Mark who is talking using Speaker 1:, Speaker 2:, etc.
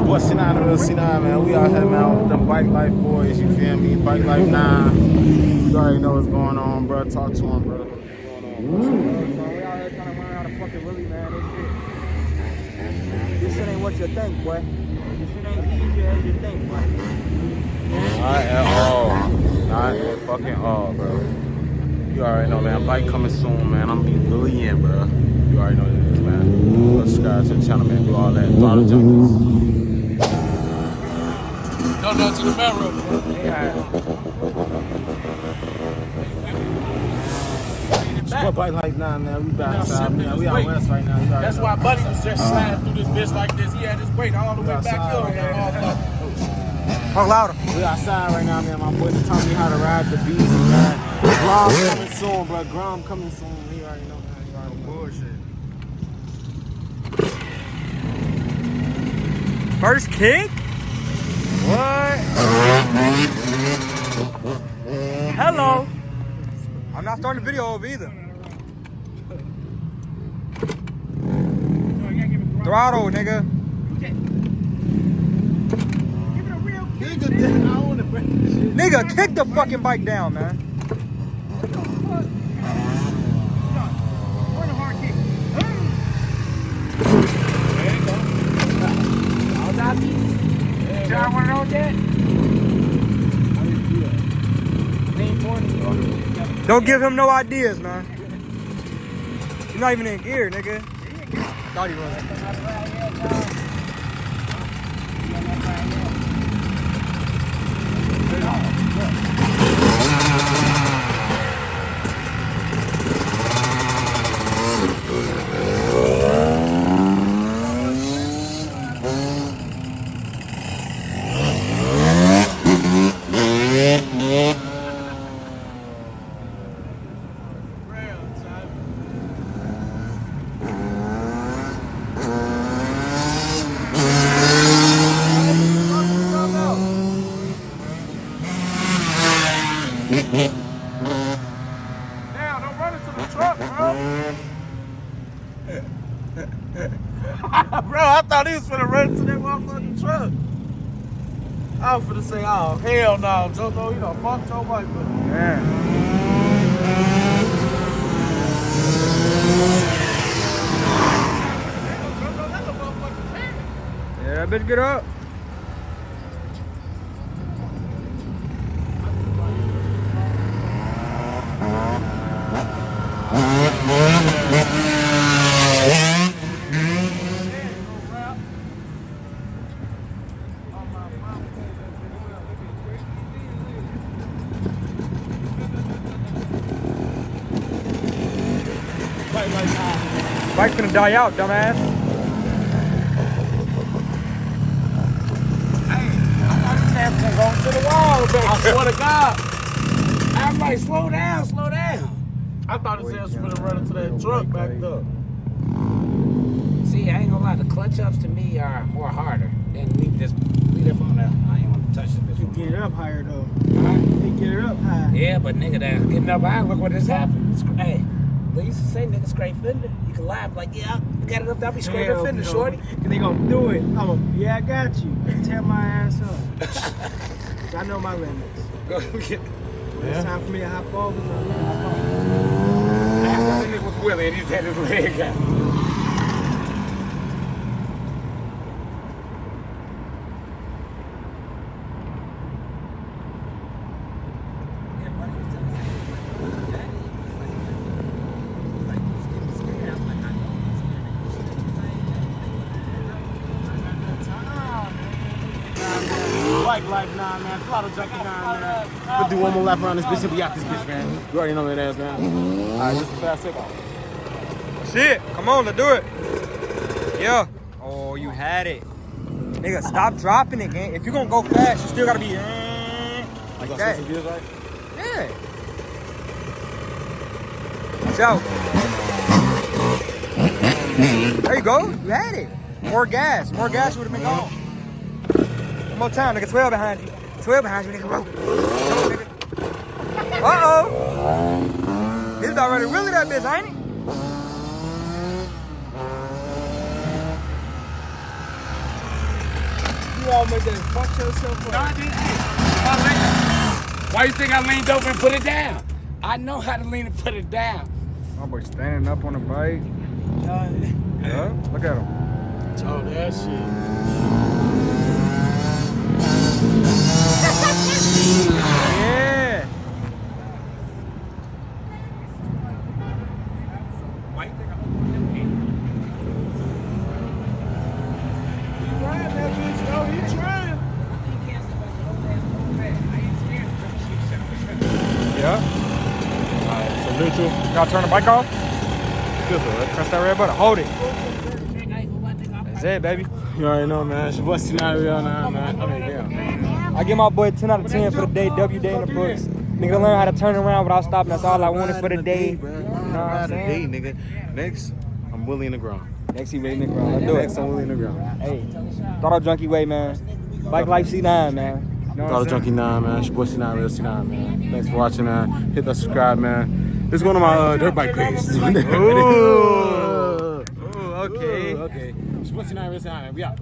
Speaker 1: boy C9 the real C9, man. We out here, man, with them Bike Life boys, you feel me? Bike Life 9. You already know what's going on, bro. Talk to him, bro. What's going on, bro?
Speaker 2: We out here trying to learn how to fucking really, man. This shit ain't what you think, boy. This shit ain't easy as you think, boy.
Speaker 1: Not at all. Not at fucking all, bro. You already know, man. Bike coming soon, man. I'm gonna be really in, bro. You already know what it is, man. Subscribe to the channel, man. Do all that. Do all the junkies.
Speaker 3: Go down to the main road, bro.
Speaker 1: Sport Bike Life 9, man. We back outside, man. We out west right now.
Speaker 3: That's why Buddy was just sliding through this bitch like this. He had his weight all the way back here.
Speaker 2: Talk louder.
Speaker 1: We outside right now, man. My boys are telling me how to ride the beast, man. Grom coming soon, bro. Grom coming soon. You already know, man. You already know.
Speaker 2: Bullshit. First kick? What? Hello. I'm not starting the video over either. Throttle, nigga. Nigga, kick the fucking bike down, man.
Speaker 3: John, want to know that?
Speaker 2: Don't give him no ideas, man. He's not even in gear, nigga. Thought he was.
Speaker 3: Now, don't run into the truck, bro. Bro, I thought he was finna run into that motherfucking truck. I was finna say, oh, hell no. Joe, you done fucked your wife, but
Speaker 2: Yeah, that bitch get up. Bike's gonna die out, dumbass.
Speaker 3: going to the wall, baby. I swear to God. I'm like, slow down, slow down. I thought it said I was gonna run into that truck back up.
Speaker 4: See, I ain't gonna lie, the clutch ups to me are more harder than leave it on there. I ain't wanna touch this bitch.
Speaker 5: You get it up higher though.
Speaker 4: Huh?
Speaker 5: You get it up high.
Speaker 4: Yeah, but nigga, that's getting up high. Look what just happened. Hey, they used to say nigga scrape fender. You can laugh like, yeah, I got it up there, I'll be scraping fender, shorty.
Speaker 5: And they gonna do it. Yeah, I got you. Tear my ass up. I know my limits.
Speaker 4: Go get.
Speaker 5: It's time for me to hop over.
Speaker 4: I asked that nigga was Willie and he's had his leg out.
Speaker 1: Bike Life 9, man. Throttle Junkie 9, man. We'll do one more lap around this bitch and be out this bitch, man. You already know what it is, man. Alright, this is a fast takeoff.
Speaker 2: Shit, come on, let's do it. Yeah. Oh, you had it. Nigga, stop dropping it, gang. If you're gonna go fast, you still gotta be like that.
Speaker 1: Some gears, right?
Speaker 2: Yeah. Watch out. There you go. You had it. More gas. More gas would have been gone. One more time, nigga. 12 behind you. 12 behind you, nigga. Roll. Come on, nigga. Uh-oh. He's already really that bitch, ain't he?
Speaker 5: You almost just fucked yourself
Speaker 3: No,
Speaker 5: up.
Speaker 3: I didn't. Why you think I leaned over and put it down? I know how to lean and put it down.
Speaker 2: My boy standing up on the bike. Yeah, look at him.
Speaker 3: Oh, that shit.
Speaker 2: Yeah.
Speaker 4: Why you think I'm looking
Speaker 5: You riding that bitch, though. He trying.
Speaker 2: Yeah.
Speaker 1: Alright, so neutral.
Speaker 2: Y'all turn the bike off.
Speaker 1: Good for it.
Speaker 2: Press that red button. Hold it. That's it, baby.
Speaker 1: You already know, man. It's your boy Scenario now, man. I mean, damn.
Speaker 2: I give my boy 10 out of 10 for the day. W day in the books. Nigga learn how to turn around without stopping. That's all I wanted for the day. You know what I'm saying?
Speaker 1: Nigga. Next, I'm Willie in the ground.
Speaker 2: Next, he ready, nigga. Let's do
Speaker 1: Next,
Speaker 2: it.
Speaker 1: I'm Willie in the ground.
Speaker 2: Hey, Throttle Junkie way, man. Bike Life C9, man. You know what
Speaker 1: Throttle
Speaker 2: I'm saying?
Speaker 1: Junkie 9, man. It's your boy Scenario C9, man. Thanks for watching, man. Hit that subscribe, man. This is one of my dirt bike pages.
Speaker 2: Ooh.
Speaker 1: Okay. It's your boy Scenario C9, man. We out.